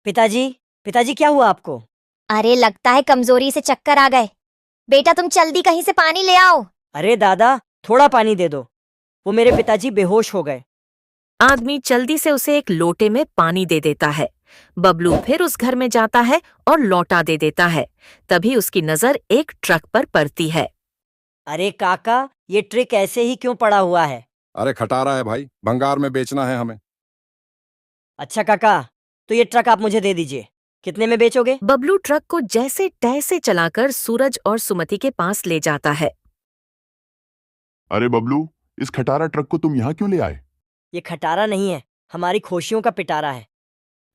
पिताजी, पिताजी क्या हुआ आपको? अरे लगता है कमजोरी से चक्कर आ गए। बेटा तुम जल्दी कहीं से पानी ले आओ। अरे दादा, थोड़ा पानी दे दो। वो मेरे पिताजी बेहोश हो गए। आदमी जल्दी से उसे एक लोटे में पानी दे देता है। बबलू फिर उस घर में जाता है और लौटा दे देता है। तभी उसकी नजर एक ट्रक पर पड़ती है। अरे काका, ये ट्रक ऐसे ही क्यों पड़ा हुआ है? अरे खटारा है भाई, भंगार में बेचना है हमें। अच्छा काका, तो ये ट्रक आप मुझे दे दीजिए। कितने में बेचोगे? बबलू ट्रक को जैसे तैसे चलाकर सूरज और सुमति के पास ले जाता है। अरे बबलू, इस खटारा ट्रक को तुम यहाँ क्यों ले आए? ये खटारा नहीं है, हमारी खुशियों का पिटारा है।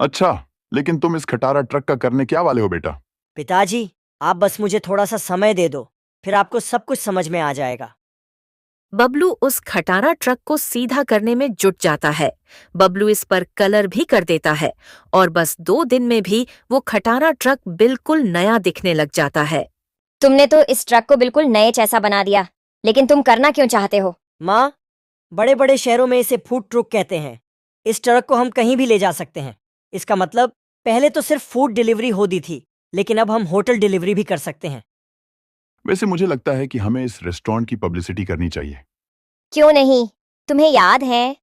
अच्छा, लेकिन तुम इस खटारा ट्रक का करने क्या वाले हो बेटा? पिताजी, आप बस मुझे थोड़ा सा समय दे दो, फिर आपको सब कुछ समझ में आ जाएगा। बबलू उस खटारा ट्रक को सीधा करने में जुट जाता है। बबलू इस पर कलर भी कर देता है और बस 2 दिन में भी वो खटारा ट्रक बिल्कुल नया दिखने लग जाता है। तुमने तो इस ट्रक को बिल्कुल नए जैसा बना दिया, लेकिन तुम करना क्यों चाहते हो? माँ, बड़े बड़े शहरों में इसे फूड ट्रक कहते हैं। इस ट्रक को हम कहीं भी ले जा सकते हैं। इसका मतलब पहले तो सिर्फ फूड डिलीवरी होती थी, लेकिन अब हम होटल डिलीवरी भी कर सकते हैं। वैसे मुझे लगता है कि हमें इस रेस्टोरेंट की पब्लिसिटी करनी चाहिए। क्यों नहीं? तुम्हें याद है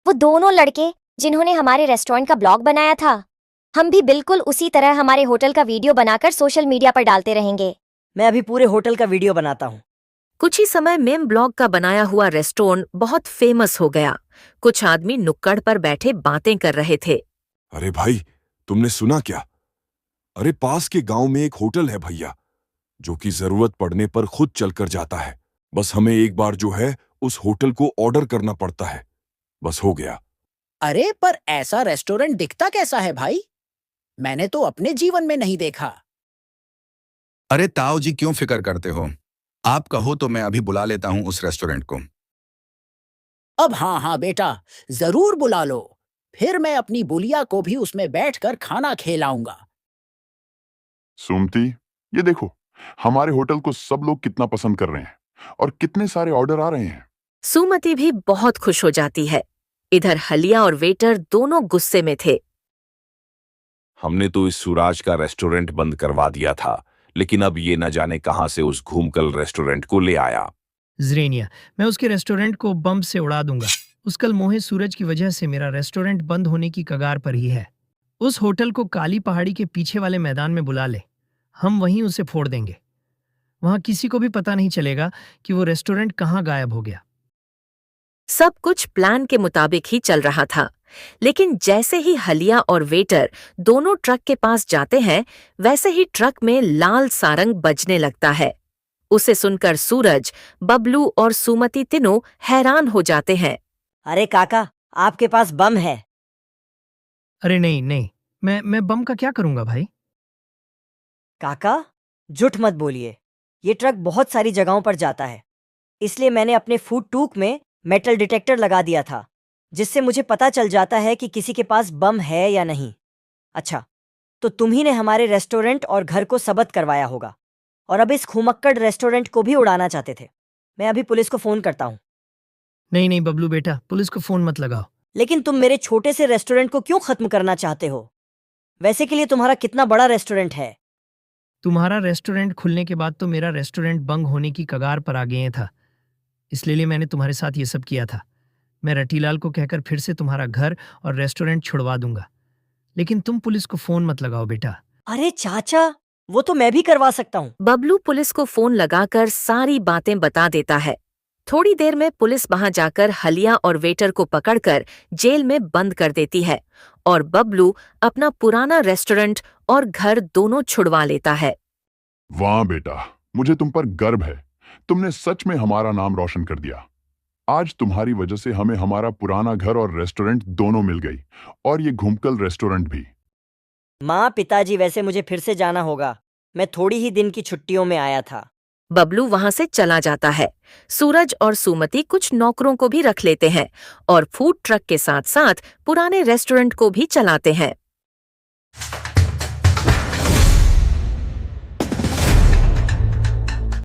वो दोनों लड़के जिन्होंने हमारे रेस्टोरेंट का ब्लॉग बनाया था? हम भी बिल्कुल उसी तरह हमारे होटल का वीडियो बनाकर सोशल मीडिया पर डालते रहेंगे। मैं अभी पूरे होटल का वीडियो बनाता हूँ। कुछ ही समय में ब्लॉग का बनाया हुआ रेस्टोरेंट बहुत फेमस हो गया। कुछ आदमी नुक्कड़ पर बैठे बातें कर रहे थे। अरे भाई, तुमने सुना क्या? अरे पास के गांव में एक होटल है भैया, जो कि जरूरत पड़ने पर खुद चलकर जाता है। बस हमें एक बार जो है उस होटल को ऑर्डर करना पड़ता है, बस हो गया। अरे पर ऐसा रेस्टोरेंट दिखता कैसा है भाई? मैंने तो अपने जीवन में नहीं देखा। अरे ताऊ जी, क्यों फिक्र करते हो? आप कहो तो मैं अभी बुला लेता हूं उस रेस्टोरेंट को। अब हाँ बेटा, जरूर बुला लो। फिर मैं अपनी बुलिया को भी उसमें बैठकर खाना खिलाऊंगा। सुमति, ये देखो, हमारे होटल को सब लोग कितना पसंद कर रहे हैं और कितने सारे ऑर्डर आ रहे हैं। सुमति भी बहुत खुश हो जाती है। इधर हलिया और वेटर दोनों गुस्से में थे। हमने तो इस सूरज का रेस्टोरेंट बंद करवा दिया था, लेकिन अब ये न जाने कहां से उस घूमकल रेस्टोरेंट को ले आया। ज़रेनिया, मैं उसके रेस्टोरेंट को बम से उड़ा दूंगा। उस कल मोहे सूरज की वजह से मेरा रेस्टोरेंट बंद होने की कगार पर ही है। उस होटल को काली पहाड़ी के पीछे वाले मैदान में बुला ले, हम वहीं उसे फोड़ देंगे। वहां किसी को भी पता नहीं चलेगा कि वो रेस्टोरेंट कहाँ गायब हो गया। सब कुछ प्लान के मुताबिक ही चल रहा था, लेकिन जैसे ही हलिया और वेटर दोनों ट्रक के पास जाते हैं, वैसे ही ट्रक में लाल सारंग बजने लगता है। उसे सुनकर सूरज, बबलू और सुमति तीनों हैरान हो जाते हैं। अरे काका, आपके पास बम है? अरे नहीं नहीं, मैं बम का क्या करूंगा भाई? काका, झूठ मत बोलिए। ये ट्रक बहुत सारी जगहों पर जाता है, इसलिए मैंने अपने फूड ट्रक में मेटल डिटेक्टर लगा दिया था, जिससे मुझे पता चल जाता है कि किसी के पास बम है या नहीं। अच्छा, तो तुम ही ने हमारे रेस्टोरेंट और घर को सबत करवाया होगा, और अब इस खुमक्कड़ रेस्टोरेंट को भी उड़ाना चाहते थे। मैं अभी पुलिस को फोन करता हूँ। नहीं नहीं बबलू बेटा, पुलिस को फोन मत लगाओ। लेकिन तुम मेरे छोटे से रेस्टोरेंट को क्यों खत्म करना चाहते हो? वैसे के लिए तुम्हारा कितना बड़ा रेस्टोरेंट है? तुम्हारा रेस्टोरेंट खुलने के बाद तो मेरा रेस्टोरेंट बंद होने की कगार पर आ गया था, इसलिए मैंने तुम्हारे साथ ये सब किया था। मैं रटीलाल को कहकर फिर से तुम्हारा घर और रेस्टोरेंट छुड़वा दूंगा, लेकिन तुम पुलिस को फोन मत लगाओ बेटा। अरे चाचा, वो तो मैं भी करवा सकता हूँ। बबलू पुलिस को फोन लगाकर सारी बातें बता देता है। थोड़ी देर में पुलिस वहां जाकर हलिया और वेटर को पकड़कर जेल में बंद कर देती है और बबलू अपना पुराना रेस्टोरेंट और घर दोनों छुड़वा लेता है। वाह बेटा, मुझे तुम पर गर्व है। तुमने सच में हमारा नाम रोशन कर दिया। आज तुम्हारी वजह से हमें हमारा पुराना घर और रेस्टोरेंट दोनों मिल गई, और ये घुमकल रेस्टोरेंट भी। माँ, पिताजी, वैसे मुझे फिर से जाना होगा। मैं थोड़ी ही दिन की छुट्टियों में आया था। बबलू वहां से चला जाता है। सूरज और सुमति कुछ नौकरों को भी रख लेते हैं और फूड ट्रक के साथ साथ पुराने रेस्टोरेंट को भी चलाते हैं।